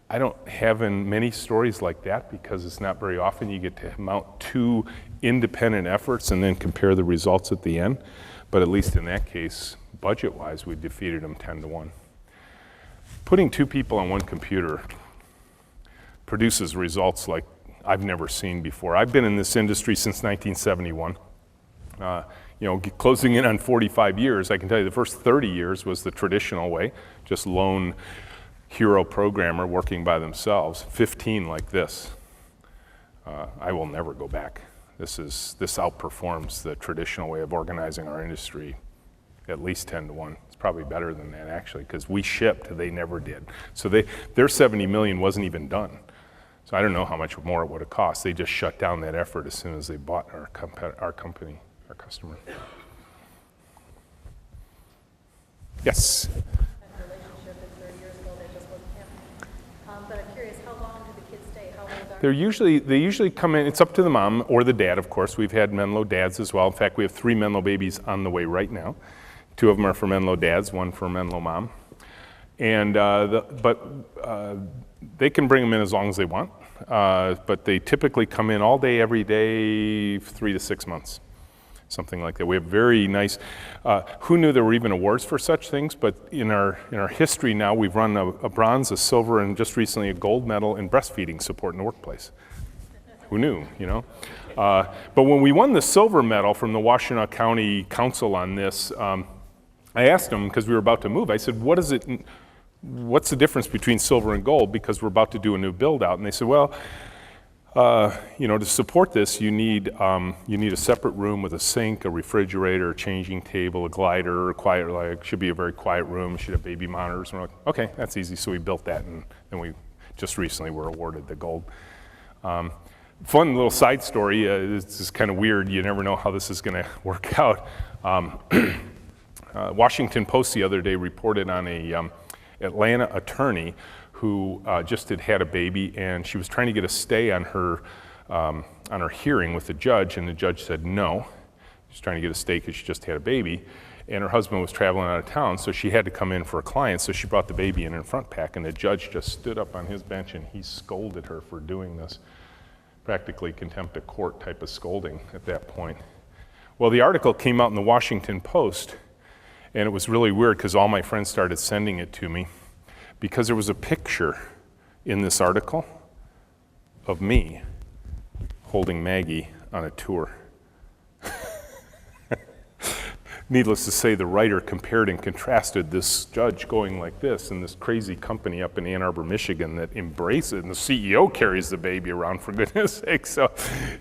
I don't have many stories like that because it's not very often you get to mount 2 independent efforts and then compare the results at the end. But at least in that case, budget-wise, we defeated them 10-1. Putting 2 people on one computer produces results like I've never seen before. I've been in this industry since 1971. Closing in on 45 years, I can tell you the first 30 years was the traditional way, just lone hero programmer working by themselves, 15 like this. I will never go back. This outperforms the traditional way of organizing our industry at least 10-1. It's probably better than that actually, because we shipped, they never did. So their 70 million wasn't even done. So I don't know how much more it would have cost. They just shut down that effort as soon as they bought our company, our customer. Yes? That relationship is 30 years ago, that just wasn't happening. But I'm curious, how long do the kids stay? How old are They usually come in, it's up to the mom or the dad, of course. We've had Menlo dads as well. In fact, we have 3 Menlo babies on the way right now. 2 of them are for Menlo dads, 1 for Menlo mom. And they can bring them in as long as they want, but they typically come in all day, every day, 3 to 6 months, something like that. We have very nice. Who knew there were even awards for such things? But in our history now, we've run a bronze, a silver, and just recently a gold medal in breastfeeding support in the workplace. Who knew? But when we won the silver medal from the Washtenaw County Council on this, I asked them because we were about to move. I said, what's the difference between silver and gold? Because we're about to do a new build out. And they said, well, to support this, you need a separate room with a sink, a refrigerator, a changing table, a glider, should be a very quiet room, should have baby monitors. And we're like, okay, that's easy. So we built that, and then we just recently were awarded the gold. Fun little side story. This is kind of weird. You never know how this is going to work out. Washington Post the other day reported on a Atlanta attorney who just had a baby, and she was trying to get a stay on her hearing with the judge, and the judge said no. She's trying to get a stay because she just had a baby, and her husband was traveling out of town, so she had to come in for a client, so she brought the baby in front pack, and the judge just stood up on his bench and he scolded her for doing this. Practically contempt of court type of scolding at that point. Well, the article came out in the Washington Post, and it was really weird because all my friends started sending it to me because there was a picture in this article of me holding Maggie on a tour. Needless to say, the writer compared and contrasted this judge going like this and this crazy company up in Ann Arbor, Michigan that embraces it, and the CEO carries the baby around, for goodness sake. So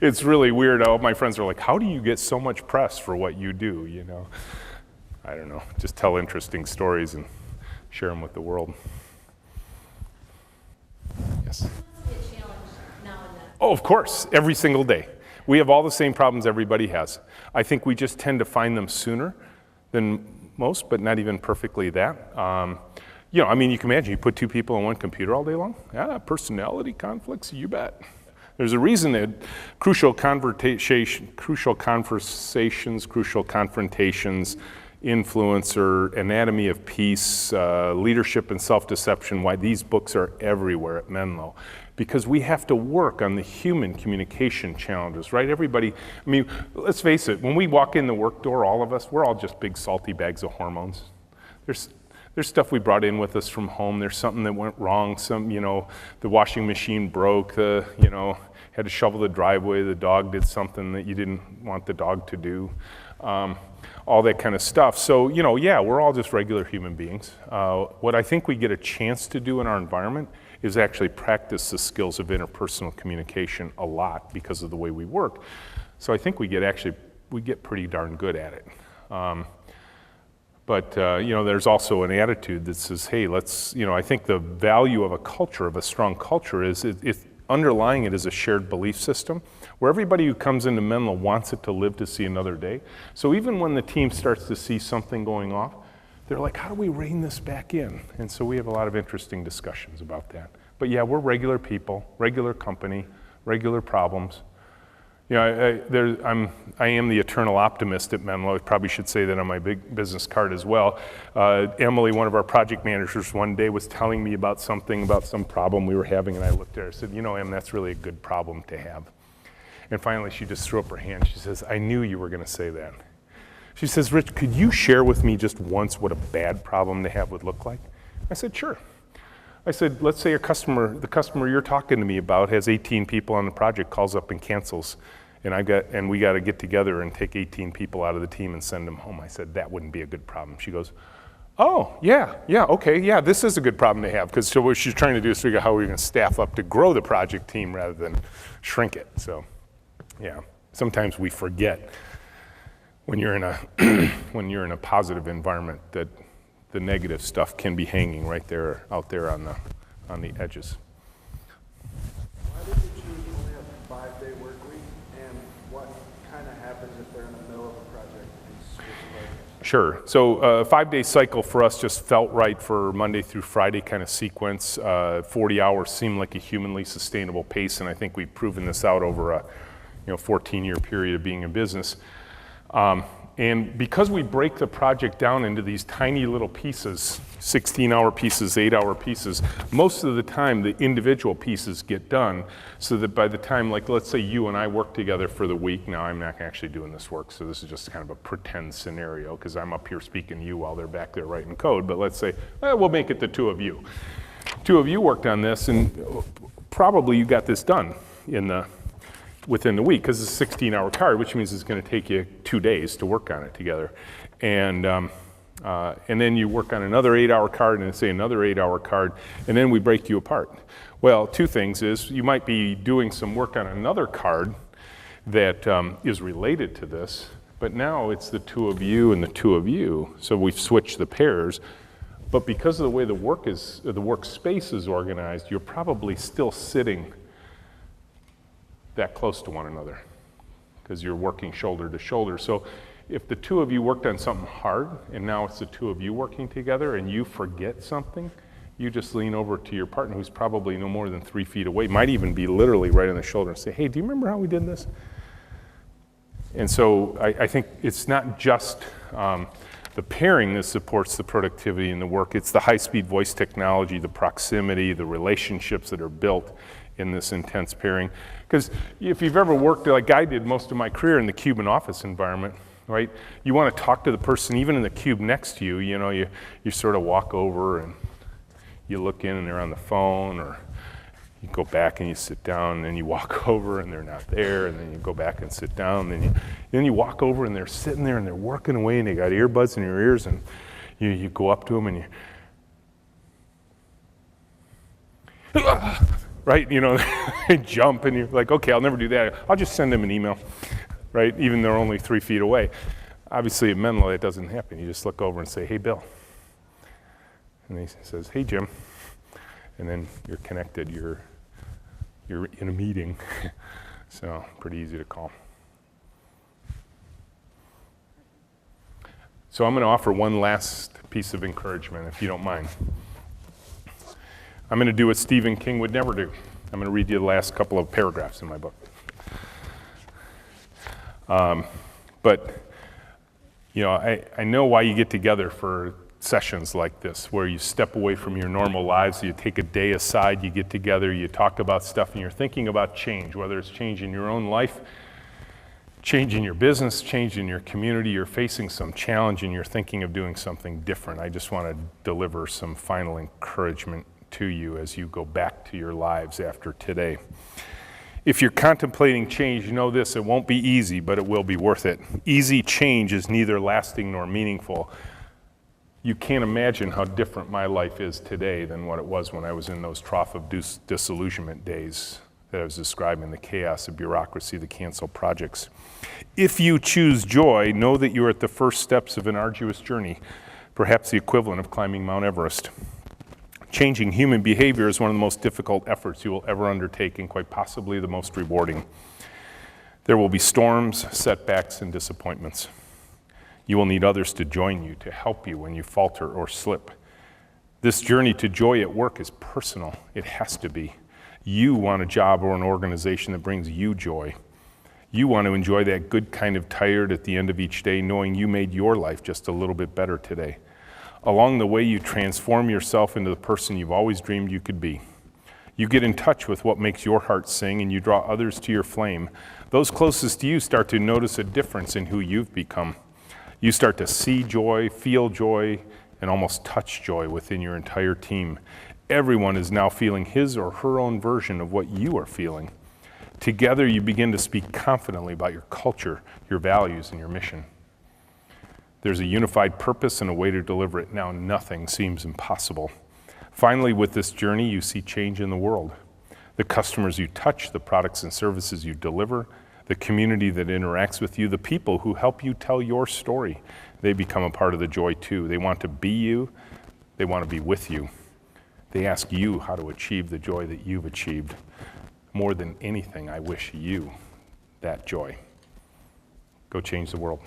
it's really weird. All my friends are like, how do you get so much press for what you do, I don't know, just tell interesting stories and share them with the world. Yes? Oh, of course, every single day. We have all the same problems everybody has. I think we just tend to find them sooner than most, but not even perfectly that. You can imagine you put 2 people on one computer all day long. Yeah, personality conflicts, you bet. There's a reason that crucial conversations, crucial confrontations, Influencer, Anatomy of Peace, Leadership and Self-Deception, why these books are everywhere at Menlo. Because we have to work on the human communication challenges, right? Everybody, I mean, let's face it, when we walk in the work door, all of us, we're all just big salty bags of hormones. There's stuff we brought in with us from home. There's something that went wrong. The washing machine broke, had to shovel the driveway. The dog did something that you didn't want the dog to do. All that kind of stuff. So, yeah, we're all just regular human beings. What I think we get a chance to do in our environment is actually practice the skills of interpersonal communication a lot because of the way we work. So I think we get pretty darn good at it. But there's also an attitude that says, hey, I think the value of a strong culture is underlying it is a shared belief system where everybody who comes into Menlo wants it to live to see another day. So even when the team starts to see something going off, they're like, how do we rein this back in? And so we have a lot of interesting discussions about that. But yeah, we're regular people, regular company, regular problems. I am the eternal optimist at Menlo. I probably should say that on my big business card as well. Emily, one of our project managers, one day was telling me about some problem we were having, and I looked at her and said, Em, that's really a good problem to have. And finally, she just threw up her hand. She says, I knew you were going to say that. She says, Rich, could you share with me just once what a bad problem to have would look like? I said, sure. I said, let's say the customer you're talking to me about has 18 people on the project, calls up and cancels. And we got to get together and take 18 people out of the team and send them home. I said, that wouldn't be a good problem. She goes, oh, yeah, okay, yeah, this is a good problem to have. Because what she's trying to do is figure out how we're going to staff up to grow the project team rather than shrink it. So, yeah, sometimes we forget when you're in a positive environment that the negative stuff can be hanging right there, out there on the edges. Why did you choose to only have a 5-day work week, and what kind of happens if they're in the middle of a project and switch projects? Sure. So a 5-day cycle for us just felt right for Monday through Friday kind of sequence. 40 hours seemed like a humanly sustainable pace, and I think we've proven this out over a 14-year period of being in business. And because we break the project down into these tiny little pieces, 16-hour pieces, 8-hour pieces, most of the time the individual pieces get done so that by the time, like let's say you and I work together for the week, now I'm not actually doing this work, so this is just kind of a pretend scenario because I'm up here speaking to you while they're back there writing code, but let's say, we'll make it the two of you. Two of you worked on this and probably you got this done within the week, because it's a 16-hour card, which means it's going to take you 2 days to work on it together. And then you work on another 8-hour card, and say another 8-hour card, and then we break you apart. Well, two things is, you might be doing some work on another card that is related to this, but now it's the two of you and the two of you, so we've switched the pairs. But because of the way the workspace is organized, you're probably still sitting that close to one another because you're working shoulder to shoulder. So if the two of you worked on something hard and now it's the two of you working together and you forget something, you just lean over to your partner who's probably no more than 3 feet away, might even be literally right on the shoulder, and say, hey, do you remember how we did this? And so I think it's not just the pairing that supports the productivity and the work, it's the high-speed voice technology, the proximity, the relationships that are built in this intense pairing. Because if you've ever worked like I did most of my career in the Cuban office environment, right? You want to talk to the person even in the cube next to you, you sort of walk over and you look in and they're on the phone, or you go back and you sit down, and then you walk over and they're not there, and then you go back and sit down, and then you walk over and they're sitting there and they're working away and they got earbuds in your ears, and you go up to them and you right, they jump and you're like, okay, I'll never do that. I'll just send them an email, right? Even they're only 3 feet away. Obviously at Menlo, that doesn't happen. You just look over and say, hey, Bill. And he says, hey, Jim. And then you're connected. You're in a meeting. So pretty easy to call. So I'm going to offer one last piece of encouragement, if you don't mind. I'm going to do what Stephen King would never do. I'm going to read you the last couple of paragraphs in my book. But You know, I know why you get together for sessions like this, where you step away from your normal lives, you take a day aside, you get together, you talk about stuff, and you're thinking about change, whether it's change in your own life, change in your business, change in your community, you're facing some challenge and you're thinking of doing something different. I just want to deliver some final encouragement to you as you go back to your lives after today. If you're contemplating change, you know this, it won't be easy, but it will be worth it. Easy change is neither lasting nor meaningful. You can't imagine how different my life is today than what it was when I was in those trough of disillusionment days that I was describing, the chaos of bureaucracy, the canceled projects. If you choose joy, know that you're at the first steps of an arduous journey, perhaps the equivalent of climbing Mount Everest. Changing human behavior is one of the most difficult efforts you will ever undertake, and quite possibly the most rewarding. There will be storms, setbacks, and disappointments. You will need others to join you, to help you when you falter or slip. This journey to joy at work is personal. It has to be. You want a job or an organization that brings you joy. You want to enjoy that good kind of tired at the end of each day, knowing you made your life just a little bit better today. Along the way, you transform yourself into the person you've always dreamed you could be. You get in touch with what makes your heart sing, and you draw others to your flame. Those closest to you start to notice a difference in who you've become. You start to see joy, feel joy, and almost touch joy within your entire team. Everyone is now feeling his or her own version of what you are feeling. Together, you begin to speak confidently about your culture, your values, and your mission. There's a unified purpose and a way to deliver it. Now nothing seems impossible. Finally, with this journey, you see change in the world. The customers you touch, the products and services you deliver, the community that interacts with you, the people who help you tell your story, they become a part of the joy too. They want to be you. They want to be with you. They ask you how to achieve the joy that you've achieved. More than anything, I wish you that joy. Go change the world.